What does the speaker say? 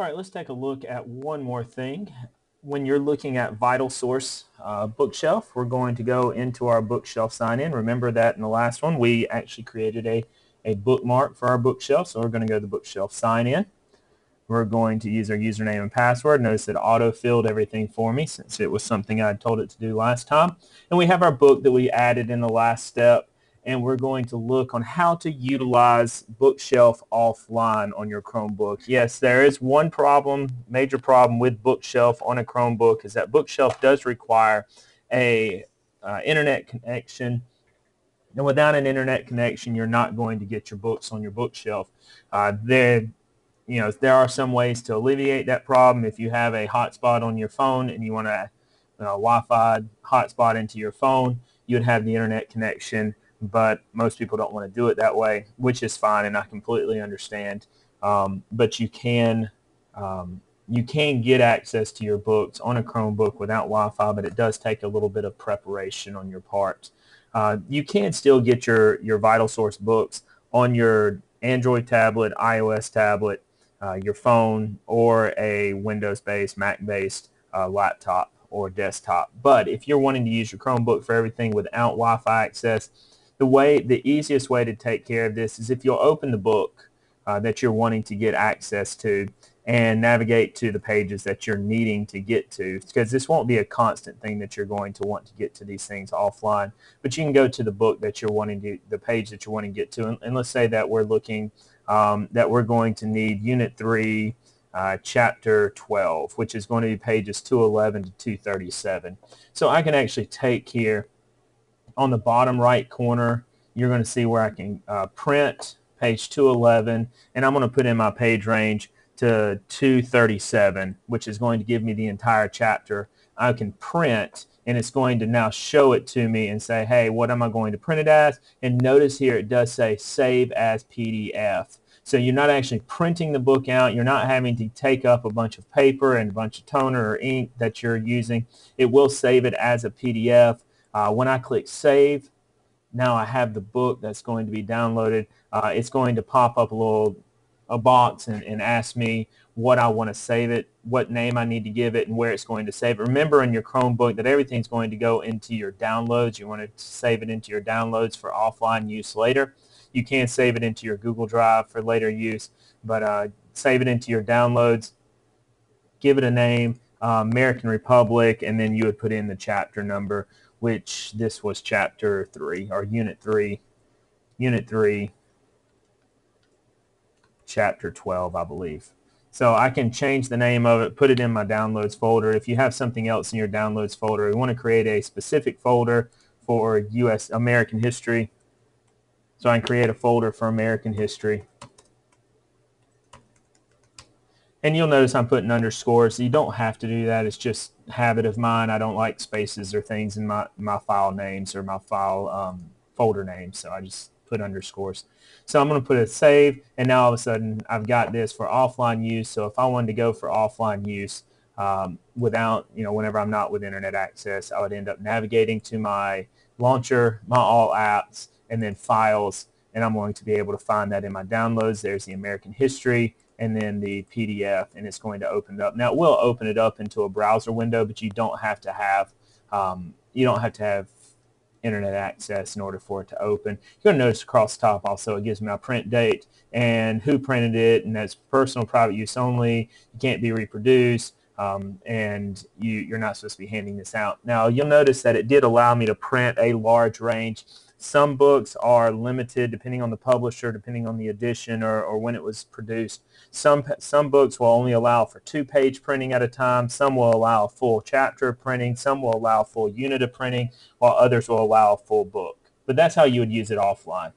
All right, let's take a look at one more thing. When you're looking at VitalSource Bookshelf, we're going to go into our Bookshelf sign-in. Remember that in the last one, we actually created a bookmark for our bookshelf, so we're going to go to the Bookshelf sign-in. We're going to use our username and password. Notice it auto-filled everything for me since it was something I told it to do last time. And we have our book that we added in the last step, and we're going to look on how to utilize Bookshelf offline on your Chromebook. Yes, there is one problem, major problem with Bookshelf on a Chromebook, is that Bookshelf does require a internet connection. And without an internet connection, you're not going to get your books on your bookshelf. There are some ways to alleviate that problem. If you have a hotspot on your phone and you want a Wi-Fi hotspot into your phone, you'd have the internet connection, but most people don't want to do it that way, which is fine, and I completely understand. But you can get access to your books on a Chromebook without Wi-Fi, but it does take a little bit of preparation on your part. You can still get your VitalSource books on your Android tablet, iOS tablet, your phone, or a Windows-based, Mac-based laptop or desktop. But if you're wanting to use your Chromebook for everything without Wi-Fi access, the easiest way to take care of this is if you'll open the book that you're wanting to get access to and navigate to the pages that you're needing to get to, because this won't be a constant thing that you're going to want to get to these things offline. But you can go to the book that you're wanting to, the page that you're wanting to get to, and let's say that we're looking that we're going to need Unit 3, Chapter 12, which is going to be pages 211 to 237. So I can actually take here on the bottom right corner, you're going to see where I can print page 211, and I'm going to put in my page range to 237, which is going to give me the entire chapter. I can print, and it's going to now show it to me and say, hey, what am I going to print it as? And notice here it does say save as PDF. So you're not actually printing the book out. You're not having to take up a bunch of paper and a bunch of toner or ink that you're using. It will save it as a PDF. When I click save, now I have the book that's going to be downloaded. It's going to pop up a box and ask me what I want to save it, what name I need to give it, and where it's going to save it. Remember in your Chromebook that everything's going to go into your downloads. You want to save it into your downloads for offline use later. You can save it into your Google Drive for later use, but save it into your downloads, give it a name, American Republic, and then you would put in the chapter number, which this was Chapter 3, or Unit 3, Chapter 12, I believe. So I can change the name of it, put it in my downloads folder. If you have something else in your downloads folder, we want to create a specific folder for American history. So I can create a folder for American history. And you'll notice I'm putting underscores. You don't have to do that. It's just a habit of mine. I don't like spaces or things in my file names or my file folder names, so I just put underscores. So I'm going to put a save, and now all of a sudden I've got this for offline use. So if I wanted to go for offline use without, whenever I'm not with internet access, I would end up navigating to my launcher, my all apps, and then files, and I'm going to be able to find that in my downloads. There's the American history and then the PDF, and it's going to open it up. Now it will open it up into a browser window, but you don't have to have internet access in order for it to open. You're going to notice across the top also it gives me my print date and who printed it, and that's personal private use only. You can't be reproduced, and you're not supposed to be handing this out. Now you'll notice that it did allow me to print a large range. Some books are limited depending on the publisher, depending on the edition or when it was produced. Some books will only allow for 2-page printing at a time. Some will allow a full chapter of printing. Some will allow a full unit of printing, while others will allow a full book. But that's how you would use it offline.